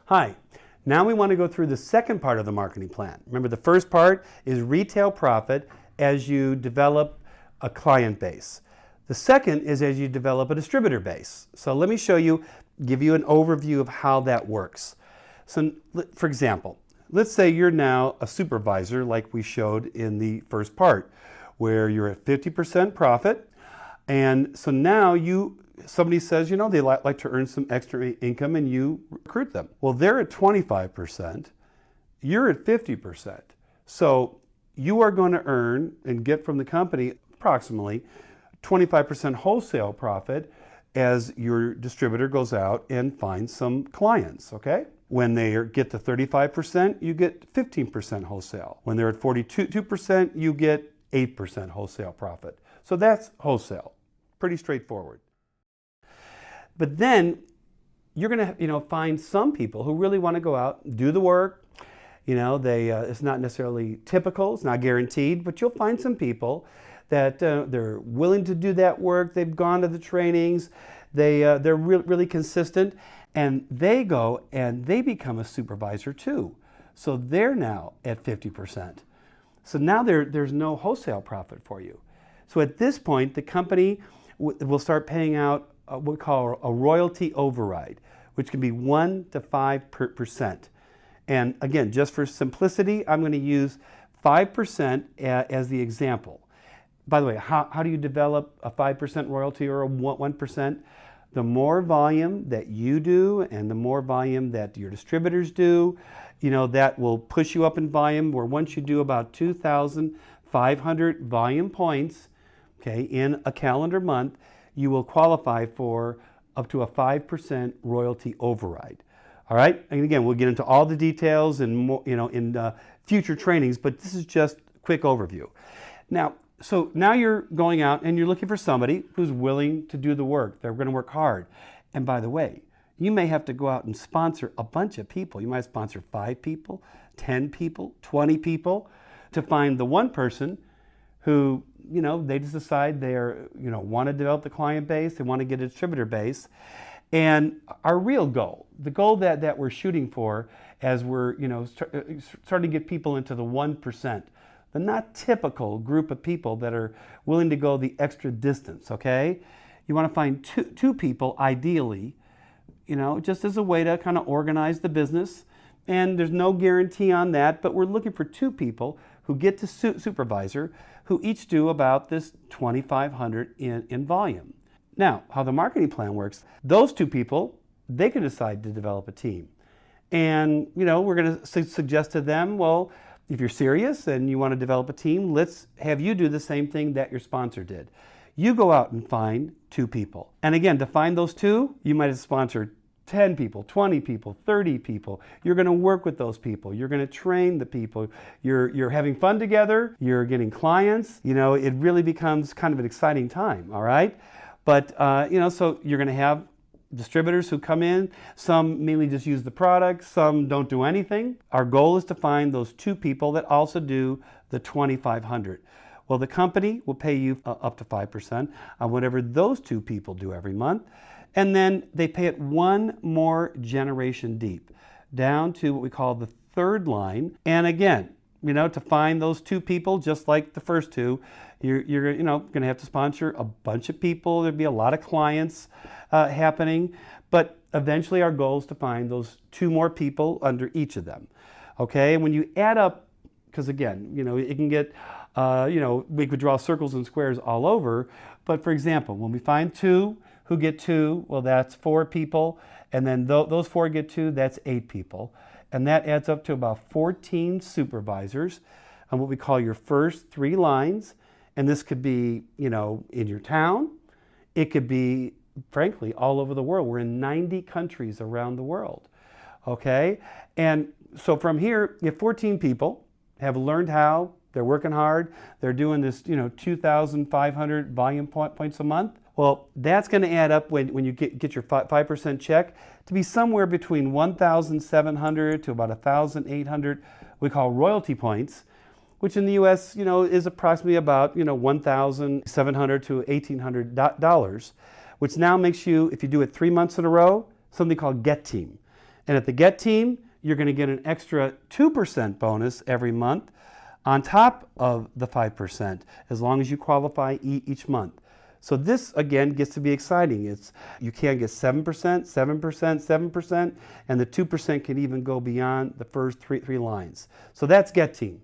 Hi, now we want to go through the second part of the marketing plan. Remember, the first part is retail profit as you develop a client base. The second is as you develop a distributor base. So let me show you, give you an overview of how that works. So for example, let's say you're now a supervisor like we showed in the first part, where you're at 50% profit. And so now somebody says, you know, they like to earn some extra income and you recruit them. Well, they're at 25%, you're at 50%. So you are going to earn and get from the company approximately 25% wholesale profit as your distributor goes out and finds some clients, okay? When they get to 35%, you get 15% wholesale. When they're at 42%, you get 8% wholesale profit. So that's wholesale. Pretty straightforward. But then you're going to, find some people who really want to go out and do the work. It's not necessarily typical, it's not guaranteed, but you'll find some people that they're willing to do that work. They've gone to the trainings. They're really consistent, and they go and they become a supervisor too. So they're now at 50%. So now there's no wholesale profit for you. So at this point, the company will start paying out what we call a royalty override, which can be 1 to 5%. And again, just for simplicity, I'm going to use 5% as the example. By the way, how do you develop a 5% royalty or a 1%? The more volume that you do and the more volume that your distributors do, that will push you up in volume, where once you do about 2,500 volume points, okay, in a calendar month, you will qualify for up to a 5% royalty override. All right, and again, we'll get into all the details and more, in future trainings, but this is just a quick overview. So now you're going out and you're looking for somebody who's willing to do the work. They're going to work hard. And by the way, you may have to go out and sponsor a bunch of people. You might sponsor 5 people, 10 people, 20 people to find the one person who, they just decide they're, want to develop the client base, they want to get a distributor base. And our real goal, the goal that we're shooting for as we're, starting to get people into the 1%, the not typical group of people that are willing to go the extra distance, okay? You want to find two people, ideally, just as a way to kind of organize the business. And there's no guarantee on that, but we're looking for 2 people who get to supervisor, who each do about this 2,500 in volume. Now, how the marketing plan works, those 2 people, they can decide to develop a team. And, we're going to suggest to them, well, if you're serious and you want to develop a team, let's have you do the same thing that your sponsor did. You go out and find 2 people. And again, to find those 2, you might have sponsored 10 people, 20 people, 30 people. You're going to work with those people. You're going to train the people. You're having fun together. You're getting clients. It really becomes kind of an exciting time, all right? But, so you're going to have distributors who come in. Some mainly just use the product. Some don't do anything. Our goal is to find those 2 people that also do the 2,500. Well, the company will pay you up to 5% on whatever those 2 people do every month. And then they pay it one more generation deep, down to what we call the 3rd line. And again, to find those 2 people, just like the first 2, you're going to have to sponsor a bunch of people. There'll be a lot of clients happening. But eventually our goal is to find those 2 more people under each of them. Okay, and when you add up, because again, it can get, we could draw circles and squares all over. But for example, when we find 2 who get 2, well, that's 4 people. And then those 4 get 2, that's 8 people. And that adds up to about 14 supervisors on what we call your first 3 lines. And this could be, in your town. It could be, frankly, all over the world. We're in 90 countries around the world, okay? And so from here, if 14 people have learned how, they're working hard, they're doing this, 2,500 volume points a month, well, that's going to add up when you get your 5% check to be somewhere between 1,700 to about 1,800 we call royalty points, which in the U.S., is approximately about, $1,700 to $1,800, which now makes you, if you do it 3 months in a row, something called Get Team. And at the Get team, you're going to get an extra 2% bonus every month on top of the 5%, as long as you qualify each month. So this, again, gets to be exciting. You can get 7%, 7%, 7%, and the 2% can even go beyond the first three lines. So that's Get Team.